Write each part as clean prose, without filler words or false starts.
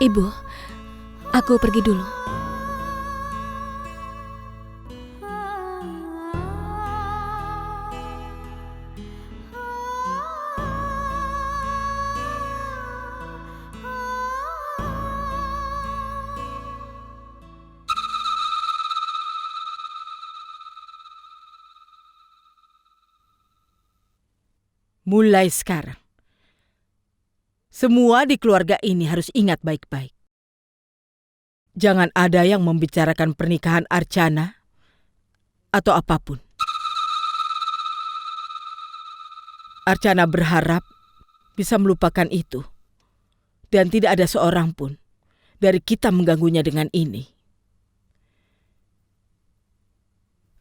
Ibu, aku pergi dulu. Mulai sekarang, semua di keluarga ini harus ingat baik-baik. Jangan ada yang membicarakan pernikahan Archana atau apapun. Archana berharap bisa melupakan itu. Dan tidak ada seorang pun dari kita mengganggunya dengan ini.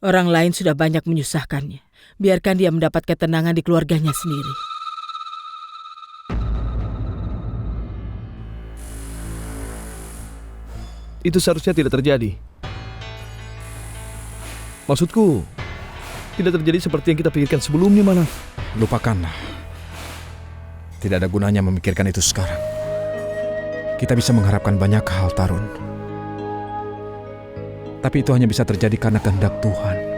Orang lain sudah banyak menyusahkannya. Biarkan dia mendapat ketenangan di keluarganya sendiri. Itu seharusnya tidak terjadi. Maksudku, tidak terjadi seperti yang kita pikirkan sebelumnya, Manaf. Lupakanlah. Tidak ada gunanya memikirkan itu sekarang. Kita bisa mengharapkan banyak hal, Tarun. Tapi itu hanya bisa terjadi karena kehendak Tuhan.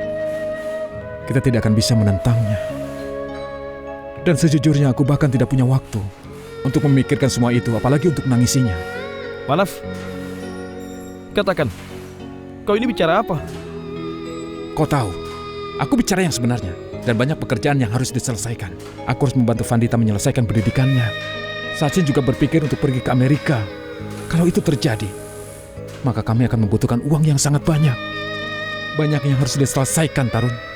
Kita tidak akan bisa menentangnya. Dan sejujurnya aku bahkan tidak punya waktu untuk memikirkan semua itu, apalagi untuk menangisinya. Manaf, katakan, kau ini bicara apa? Kau tahu, aku bicara yang sebenarnya. Dan banyak pekerjaan yang harus diselesaikan. Aku harus membantu Vandita menyelesaikan pendidikannya. Sachin juga berpikir untuk pergi ke Amerika. Kalau itu terjadi, maka kami akan membutuhkan uang yang sangat banyak. Banyak yang harus diselesaikan, Tarun.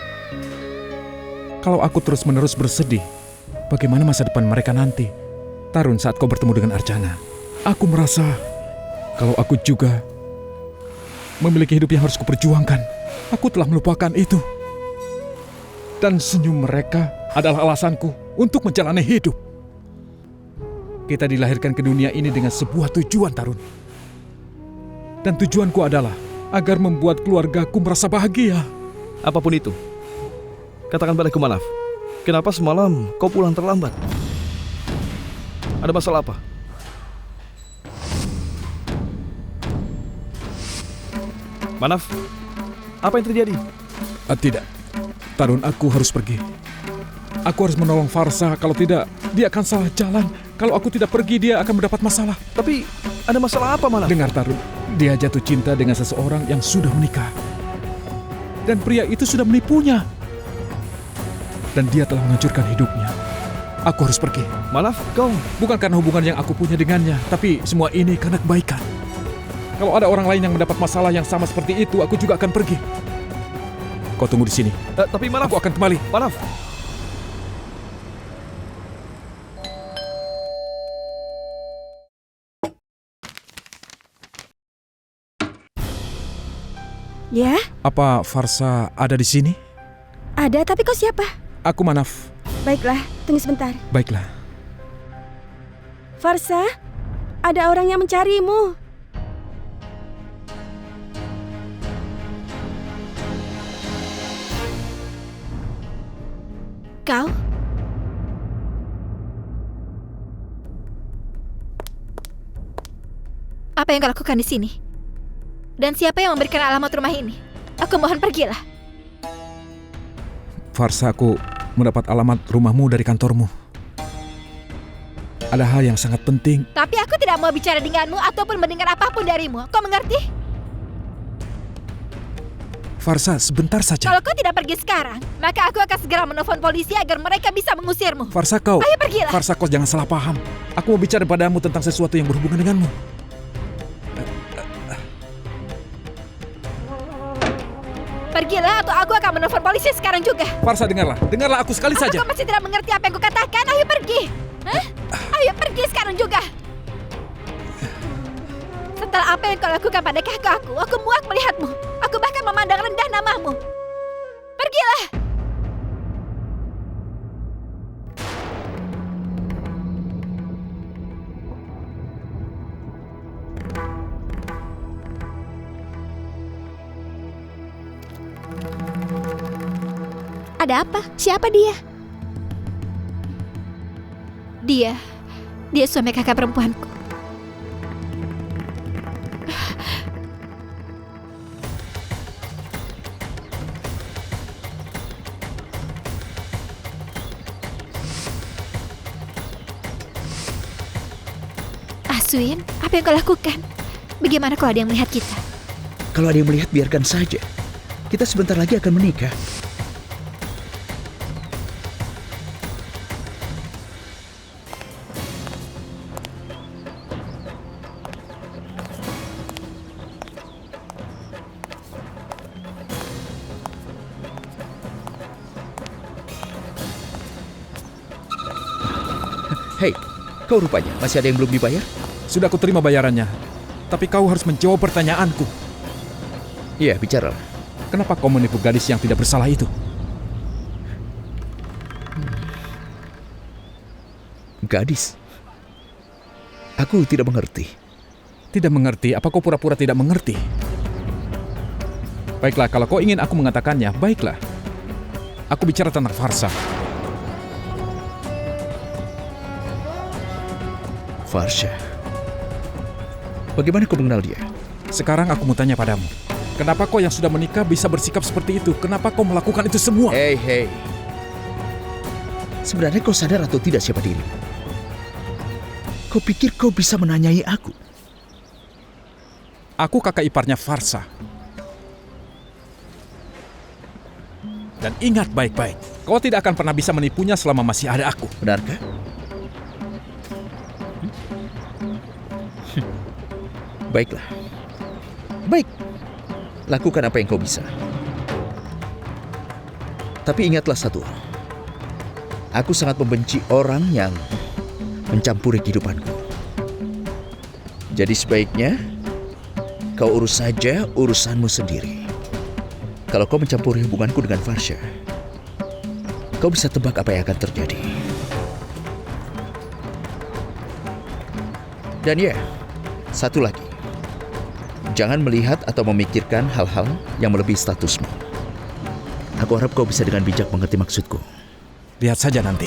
Kalau aku terus-menerus bersedih, bagaimana masa depan mereka nanti? Tarun, saat kau bertemu dengan Archana, aku merasa kalau aku juga memiliki hidup yang harus kuperjuangkan. Aku telah melupakan itu. Dan senyum mereka adalah alasanku untuk menjalani hidup. Kita dilahirkan ke dunia ini dengan sebuah tujuan, Tarun. Dan tujuanku adalah agar membuat keluargaku merasa bahagia. Apapun itu, katakan padaku, Manaf. Kenapa semalam kau pulang terlambat? Ada masalah apa? Manaf, apa yang terjadi? Tidak, Tarun, aku harus pergi. Aku harus menolong Farsa, kalau tidak, dia akan salah jalan. Kalau aku tidak pergi, dia akan mendapat masalah. Tapi, ada masalah apa, Manaf? Dengar, Tarun, dia jatuh cinta dengan seseorang yang sudah menikah. Dan pria itu sudah menipunya. Dan dia telah menghancurkan hidupnya. Aku harus pergi. Manaf, kau... Bukan karena hubungan yang aku punya dengannya, tapi semua ini karena kebaikan. Kalau ada orang lain yang mendapat masalah yang sama seperti itu, aku juga akan pergi. Kau tunggu di sini. Tapi Manaf... Aku akan kembali. Manaf... Ya? Apa Farsa ada di sini? Ada, tapi kau siapa? Aku Manaf. Baiklah, tunggu sebentar. Baiklah. Farsa, ada orang yang mencarimu. Kau? Apa yang kau lakukan di sini? Dan siapa yang memberikan alamat rumah ini? Aku mohon pergilah. Farsa, aku mendapat alamat rumahmu dari kantormu. Ada hal yang sangat penting. Tapi aku tidak mau bicara denganmu ataupun mendengar apapun darimu. Kau mengerti? Farsa, sebentar saja. Kalau kau tidak pergi sekarang, maka aku akan segera menelpon polisi agar mereka bisa mengusirmu. Farsa, kau... Ayo pergilah. Farsa, kau jangan salah paham. Aku mau bicara padamu tentang sesuatu yang berhubungan denganmu. Pergilah atau aku akan menelpon polisi sekarang juga. Farsa, dengarlah. Dengarlah aku sekali saja. Kau masih tidak mengerti apa yang kukatakan? Ayo pergi. Hah? Ayo pergi sekarang juga. Setelah apa yang kau lakukan pada kakakku, aku muak melihatmu. Aku bahkan memandang rendah namamu. Pergilah. Ada apa? Siapa dia? Dia suami kakak perempuanku. Swin, apa yang kau lakukan? Bagaimana kalau ada yang melihat kita? Kalau ada yang melihat, biarkan saja. Kita sebentar lagi akan menikah. Hei, kau rupanya masih ada yang belum dibayar? Sudah aku terima bayarannya. Tapi kau harus menjawab pertanyaanku. Iya, bicara. Kenapa kau menipu gadis yang tidak bersalah itu? Gadis? Aku tidak mengerti. Tidak mengerti? Apa kau pura-pura tidak mengerti? Baiklah, kalau kau ingin aku mengatakannya, baiklah. Aku bicara tentang Farsha. Farsha. Bagaimana kau mengenal dia? Sekarang aku mau tanya padamu. Kenapa kau yang sudah menikah bisa bersikap seperti itu? Kenapa kau melakukan itu semua? Hei. Sebenarnya kau sadar atau tidak siapa dirimu? Kau pikir kau bisa menanyai aku? Aku kakak iparnya Farsha. Dan ingat baik-baik, kau tidak akan pernah bisa menipunya selama masih ada aku. Benarkah? Baiklah. Baik. Lakukan apa yang kau bisa. Tapi ingatlah satu. Aku sangat membenci orang yang mencampuri kehidupanku. Jadi sebaiknya kau urus saja urusanmu sendiri. Kalau kau mencampuri hubunganku dengan Farsha, kau bisa tebak apa yang akan terjadi. Dan ya, satu lagi. Jangan melihat atau memikirkan hal-hal yang melebihi statusmu. Aku harap kau bisa dengan bijak mengerti maksudku. Lihat saja nanti.